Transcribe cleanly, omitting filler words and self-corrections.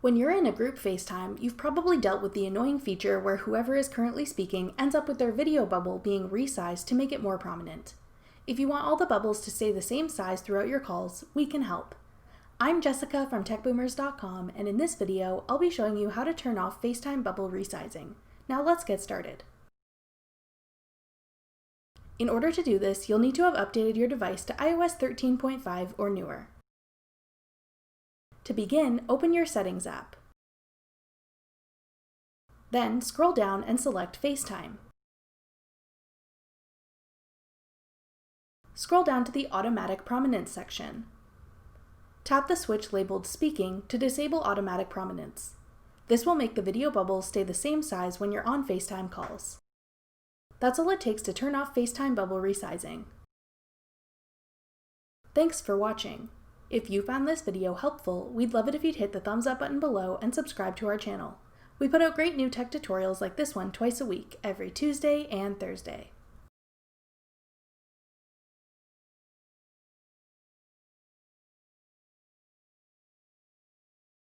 When you're in a group FaceTime, you've probably dealt with the annoying feature where whoever is currently speaking ends up with their video bubble being resized to make it more prominent. If you want all the bubbles to stay the same size throughout your calls, we can help. I'm Jessica from techboomers.com, and in this video, I'll be showing you how to turn off FaceTime bubble resizing. Now let's get started. In order to do this, you'll need to have updated your device to iOS 13.5 or newer. To begin, open your Settings app. Then scroll down and select FaceTime. Scroll down to the Automatic Prominence section. Tap the switch labeled Speaking to disable Automatic Prominence. This will make the video bubbles stay the same size when you're on FaceTime calls. That's all it takes to turn off FaceTime bubble resizing. Thanks for watching. If you found this video helpful, we'd love it if you'd hit the thumbs up button below and subscribe to our channel. We put out great new tech tutorials like this one twice a week, every Tuesday and Thursday.